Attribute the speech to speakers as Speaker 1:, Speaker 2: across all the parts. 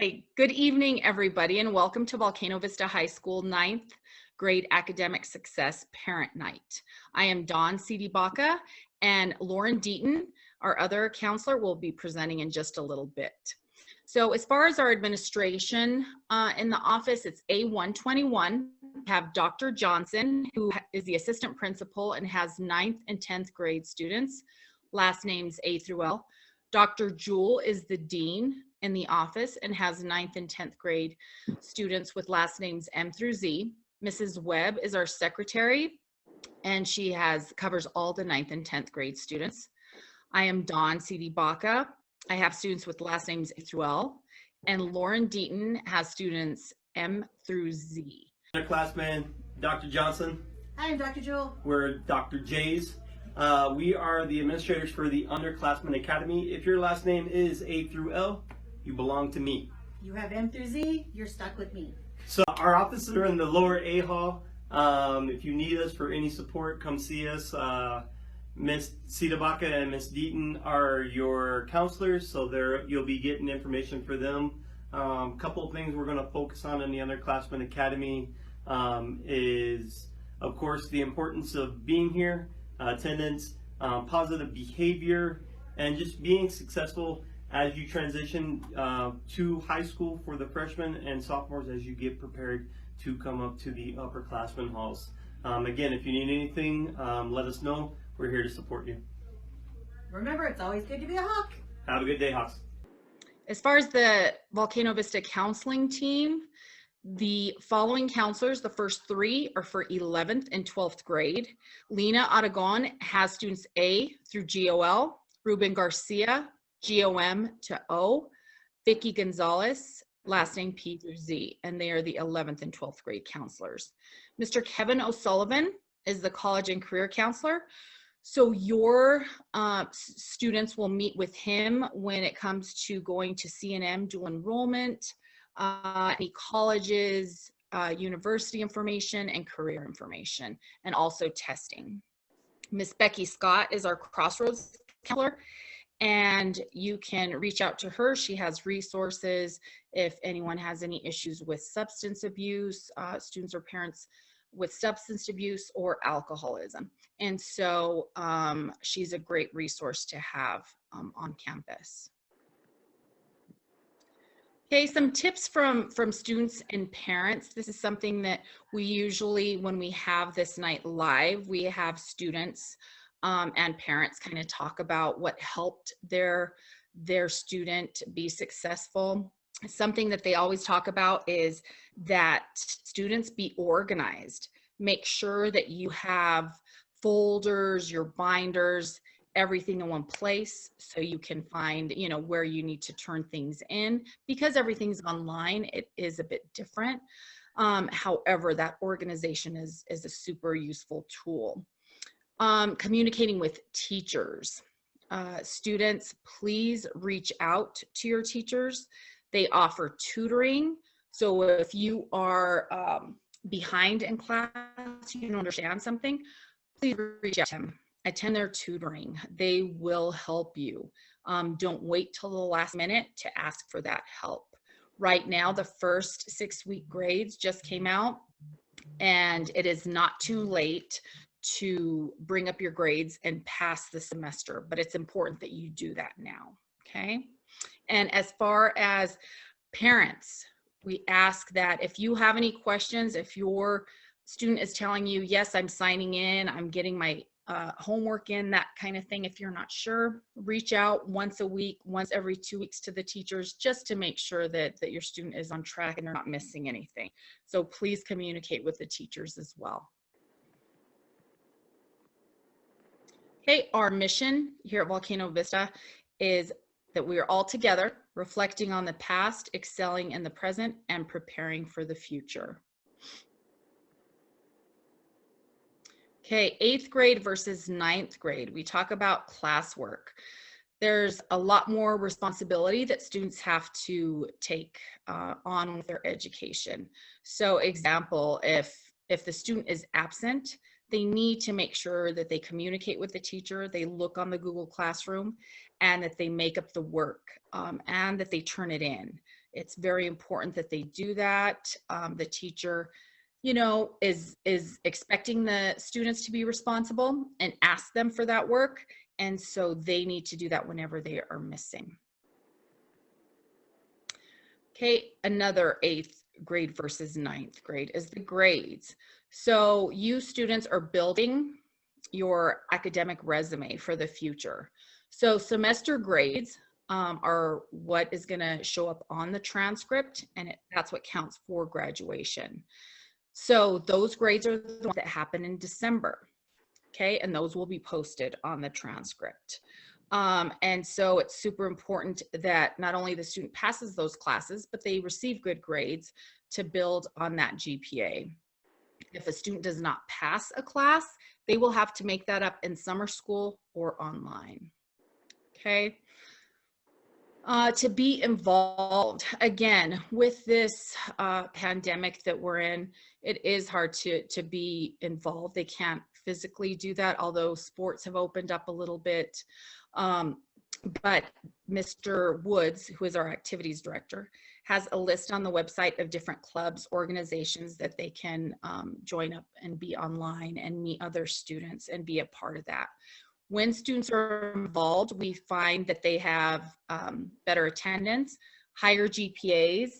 Speaker 1: Hey, good evening, everybody, and welcome to Volcano Vista High School 9th grade academic success parent night. I am Dawn Baca, and Lauren Deaton, our other counselor, will be presenting in just a little bit. So as far as our administration in the office, it's A121. We have Dr. Johnson, who is the assistant principal and has 9th and 10th grade students, last names A through L. Dr. Jewell is the dean in the office and has 9th and 10th grade students with last names M through Z. Mrs. Webb is our secretary, and she covers all the 9th and 10th grade students. I am Dawn Baca. I have students with last names A through L, and Lauren Deaton has students M through Z.
Speaker 2: Underclassman, Dr. Johnson.
Speaker 3: Hi, I'm Dr. Jewell.
Speaker 2: We're Dr. J's. We are the administrators for the Underclassman Academy. If your last name is A through L, you belong to me.
Speaker 3: You have M through Z, you're stuck with me.
Speaker 2: So our offices are in the lower A hall. If you need us for any support, come see us. Miss Baca and Miss Deaton are your counselors, so you'll be getting information for them. Couple of things we're going to focus on in the Underclassman Academy is, of course, the importance of being here, attendance, positive behavior, and just being successful as you transition to high school for the freshmen and sophomores as you get prepared to come up to the upperclassmen halls. Again, if you need anything, let us know. We're here to support you.
Speaker 3: Remember, it's always good to be a Hawk.
Speaker 2: Have a good day, Hawks.
Speaker 1: As far as the Volcano Vista counseling team, the following counselors, the first 3 are for 11th and 12th grade. Lena Aragon has students A through GOL, Ruben Garcia, GOM to O, Vicky Gonzalez, last name P through Z, and they are the 11th and 12th grade counselors. Mr. Kevin O'Sullivan is the college and career counselor. So your students will meet with him when it comes to going to C&M dual enrollment, any colleges, university information, and career information, and also testing. Miss Becky Scott is our Crossroads counselor, and you can reach out to her. She has resources if anyone has any issues with substance abuse, students or parents with substance abuse or alcoholism. And so she's a great resource to have on campus. Okay, some tips from students and parents. This is something that we usually, when we have this night live, we have students and parents kind of talk about what helped their student be successful. Something that they always talk about is that students be organized. Make sure that you have folders, your binders, everything in one place so you can find, where you need to turn things in. Because everything's online, it is a bit different. However, that organization is a super useful tool. Communicating with teachers. Students, please reach out to your teachers. They offer tutoring. So if you are behind in class, you don't understand something, please reach out to them. Attend their tutoring. They will help you. Don't wait till the last minute to ask for that help. Right now, the first 6-week grades just came out, and it is not too late to bring up your grades and pass the semester, but it's important that you do that now, okay? And as far as parents, we ask that if you have any questions, if your student is telling you, yes, I'm signing in, I'm getting my homework in, that kind of thing, if you're not sure, reach out once a week, once every 2 weeks to the teachers, just to make sure that your student is on track and they're not missing anything. So please communicate with the teachers as well. Okay, our mission here at Volcano Vista is that we are all together, reflecting on the past, excelling in the present, and preparing for the future. Okay, 8th grade versus 9th grade. We talk about classwork. There's a lot more responsibility that students have to take on with their education. So example, if the student is absent, they need to make sure that they communicate with the teacher, they look on the Google Classroom, and that they make up the work, and that they turn it in. It's very important that they do that. The teacher, you know, is expecting the students to be responsible and ask them for that work. And so they need to do that whenever they are missing. Okay, another 8th grade versus 9th grade is the grades. So you students are building your academic resume for the future. So semester grades are what is going to show up on the transcript, and that's what counts for graduation. So those grades are the ones that happen in December, okay? And those will be posted on the transcript. And so it's super important that not only the student passes those classes, but they receive good grades to build on that GPA. If a student does not pass a class, they will have to make that up in summer school or online, okay? To be involved, again, with this pandemic that we're in, it is hard to be involved. They can't physically do that, although sports have opened up a little bit. But Mr. Woods, who is our activities director, has a list on the website of different clubs, organizations that they can join up and be online and meet other students and be a part of that. When students are involved, we find that they have better attendance, higher GPAs,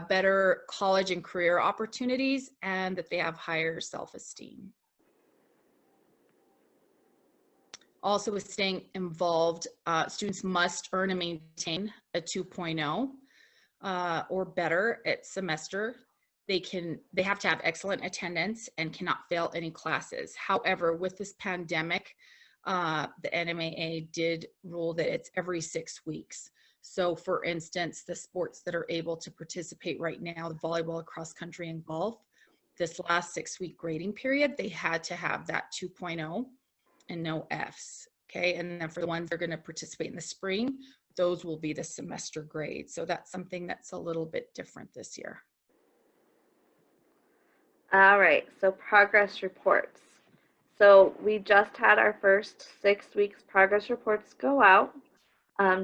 Speaker 1: better college and career opportunities, and that they have higher self-esteem. Also, with staying involved, students must earn and maintain a 2.0 or better at semester. They have to have excellent attendance and cannot fail any classes. However, with this pandemic, the NMAA did rule that it's every 6 weeks. So for instance, the sports that are able to participate right now, the volleyball, cross country, and golf, this last 6-week grading period, they had to have that 2.0 and no Fs, okay? And then for the ones that are gonna participate in the spring, those will be the semester grades. So that's something that's a little bit different this year.
Speaker 4: All right, so progress reports. So we just had our first 6 weeks progress reports go out.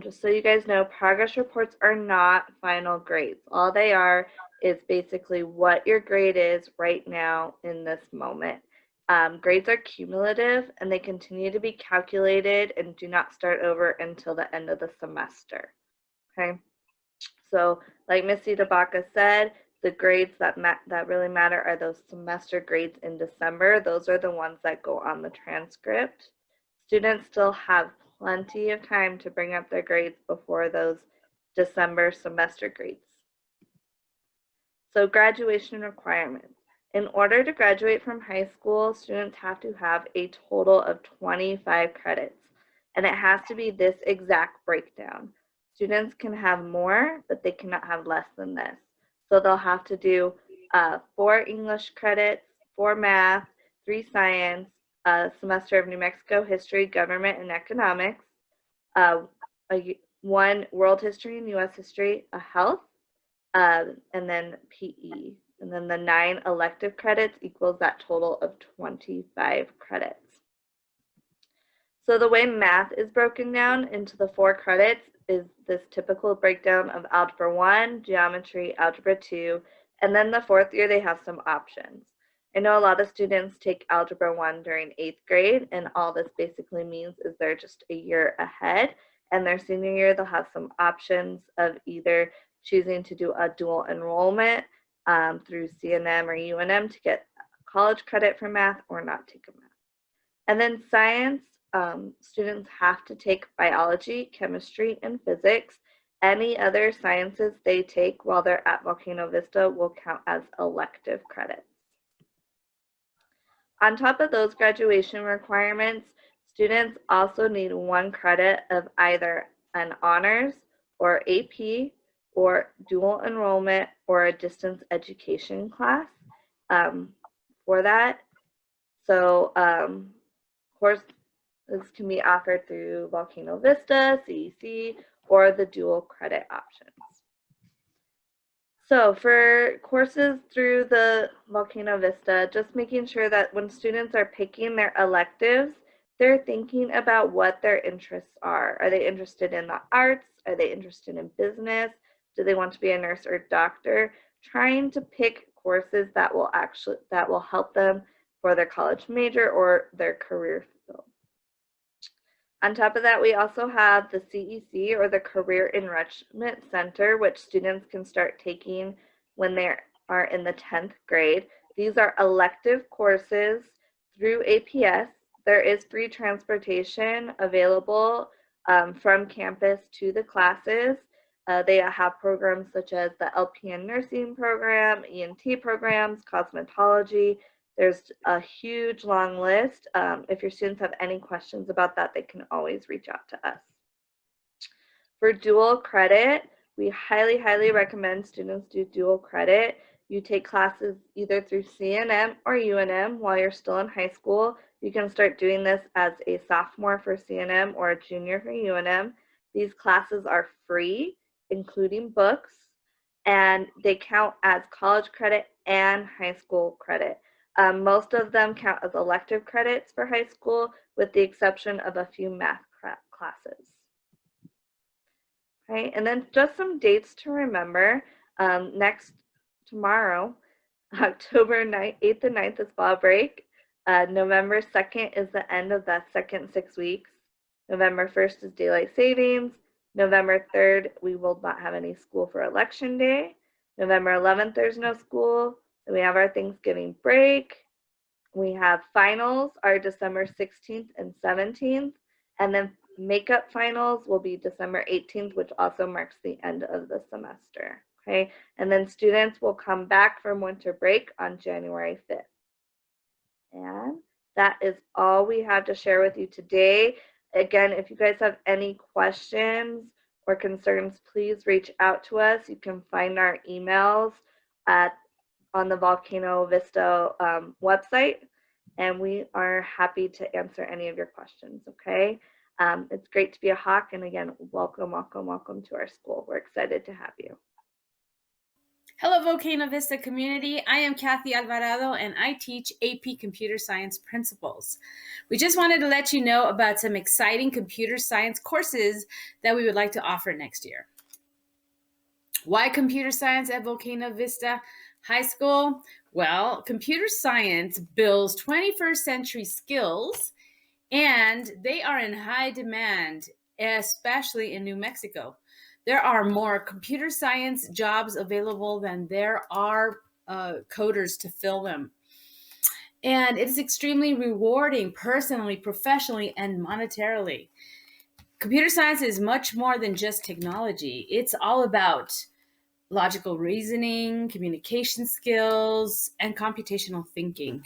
Speaker 4: Just so you guys know, progress reports are not final grades. All they are is basically what your grade is right now in this moment. Grades are cumulative and they continue to be calculated and do not start over until the end of the semester. Okay, so like Ms. Tabaka said, the grades that really matter are those semester grades in December. Those are the ones that go on the transcript. Students still have plenty of time to bring up their grades before those December semester grades. So graduation requirements. In order to graduate from high school, students have to have a total of 25 credits, and it has to be this exact breakdown. Students can have more, but they cannot have less than this. So they'll have to do 4 English credits, 4 math, 3 science, a semester of New Mexico history, government, and economics, 1 world history and U.S. history, a health, and then PE. And then the 9 elective credits equals that total of 25 credits. So the way math is broken down into the 4 credits is this typical breakdown of Algebra 1, Geometry, Algebra 2, and then the 4th year they have some options. I know a lot of students take Algebra 1 during 8th grade, and all this basically means is they're just a year ahead, and their senior year they'll have some options of either choosing to do a dual enrollment through CNM or UNM to get college credit for math or not take a math. And then science, students have to take biology, chemistry, and physics. Any other sciences they take while they're at Volcano Vista will count as elective credits. On top of those graduation requirements, students also need 1 credit of either an honors or AP or dual enrollment or a distance education class for that. So, of course, this can be offered through Volcano Vista, CEC, or the dual credit options. So for courses through the Volcano Vista, just making sure that when students are picking their electives, they're thinking about what their interests are. Are they interested in the arts? Are they interested in business? Do they want to be a nurse or doctor? Trying to pick courses that will help them for their college major or their career field. On top of that, we also have the CEC, or the Career Enrichment Center, which students can start taking when they are in the 10th grade. These are elective courses through APS. There is free transportation available from campus to the classes. They have programs such as the LPN nursing program, ENT programs, cosmetology. There's a huge long list. If your students have any questions about that, they can always reach out to us. For dual credit, we highly, highly recommend students do dual credit. You take classes either through CNM or UNM while you're still in high school. You can start doing this as a sophomore for CNM or a junior for UNM. These classes are free, including books, and they count as college credit and high school credit. Most of them count as elective credits for high school, with the exception of a few math classes. Okay, and then just some dates to remember. Tomorrow, October 8th and 9th is fall break. November 2nd is the end of that second 6 weeks. November 1st is daylight savings. November 3rd, we will not have any school for election day. November 11th, there's no school. Then we have our Thanksgiving break. We have finals are December 16th and 17th. And then makeup finals will be December 18th, which also marks the end of the semester. Okay, and then students will come back from winter break on January 5th. And that is all we have to share with you today. Again, if you guys have any questions or concerns, please reach out to us. You can find our emails on the Volcano Vista website, and we are happy to answer any of your questions, okay? It's great to be a Hawk, and again, welcome, welcome, welcome to our school. We're excited to have you.
Speaker 5: Hello, Volcano Vista community. I am Kathy Alvarado, and I teach AP Computer Science Principles. We just wanted to let you know about some exciting computer science courses that we would like to offer next year. Why computer science at Volcano Vista High School? Well, computer science builds 21st century skills, and they are in high demand, especially in New Mexico. There are more computer science jobs available than there are coders to fill them. And it is extremely rewarding personally, professionally, and monetarily. Computer science is much more than just technology. It's all about logical reasoning, communication skills, and computational thinking.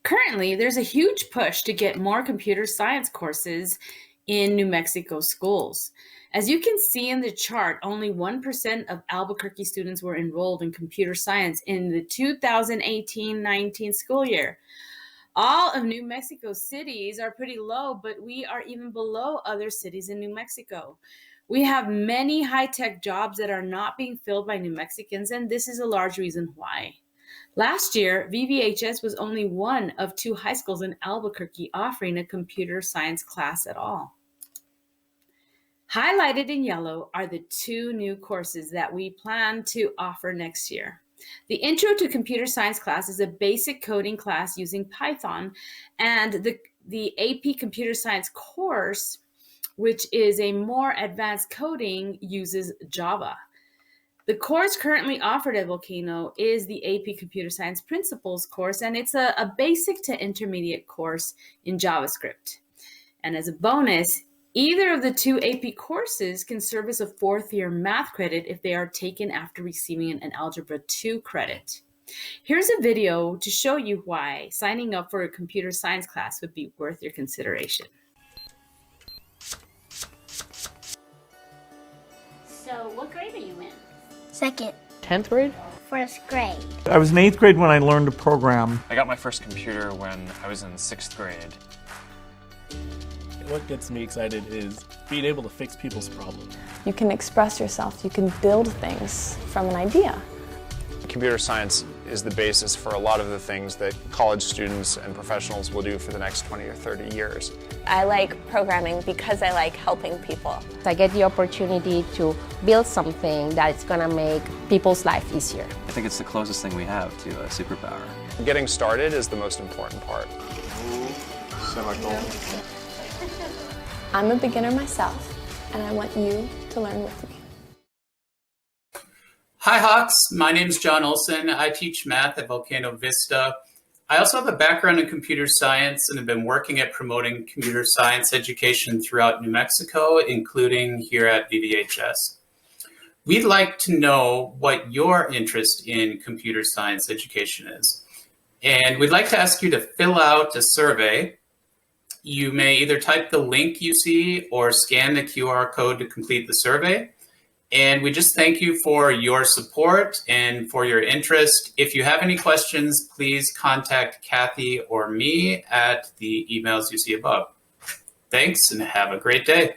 Speaker 5: Currently, there's a huge push to get more computer science courses in New Mexico schools. As you can see in the chart, only 1% of Albuquerque students were enrolled in computer science in the 2018-19 school year. All of New Mexico cities are pretty low, but we are even below other cities in New Mexico. We have many high-tech jobs that are not being filled by New Mexicans, and this is a large reason why. Last year, VVHS was only one of 2 high schools in Albuquerque offering a computer science class at all. Highlighted in yellow are the 2 new courses that we plan to offer next year. The Intro to Computer Science class is a basic coding class using Python, and the AP Computer Science course, which is a more advanced coding, uses Java. The course currently offered at Volcano is the AP Computer Science Principles course, and it's a basic to intermediate course in JavaScript. And as a bonus, either of the 2 AP courses can serve as a 4th-year math credit if they are taken after receiving an Algebra 2 credit. Here's a video to show you why signing up for a computer science class would be worth your consideration.
Speaker 6: So, what grade are you in?
Speaker 7: Second.
Speaker 8: 10th grade?
Speaker 7: First grade.
Speaker 9: I was in 8th grade when I learned to program.
Speaker 10: I got my first computer when I was in 6th grade.
Speaker 7: What gets me excited is being able to fix people's problems.
Speaker 8: You can express yourself, you can build things from an idea.
Speaker 10: Computer science is the basis for a lot of the things that college students and professionals will do for the next 20 or 30 years.
Speaker 8: I like programming because I like helping people.
Speaker 11: I get the opportunity to build something that's going to make people's life easier.
Speaker 12: I think it's the closest thing we have to a superpower.
Speaker 10: Getting started is the most important part.
Speaker 8: I'm a beginner myself, and I want you to learn with me.
Speaker 13: Hi Hawks, my name is John Olson. I teach math at Volcano Vista. I also have a background in computer science and have been working at promoting computer science education throughout New Mexico, including here at VVHS. We'd like to know what your interest in computer science education is. And we'd like to ask you to fill out a survey. You may either type the link you see or scan the QR code to complete the survey. And we just thank you for your support and for your interest. If you have any questions, please contact Kathy or me at the emails you see above. Thanks and have a great day.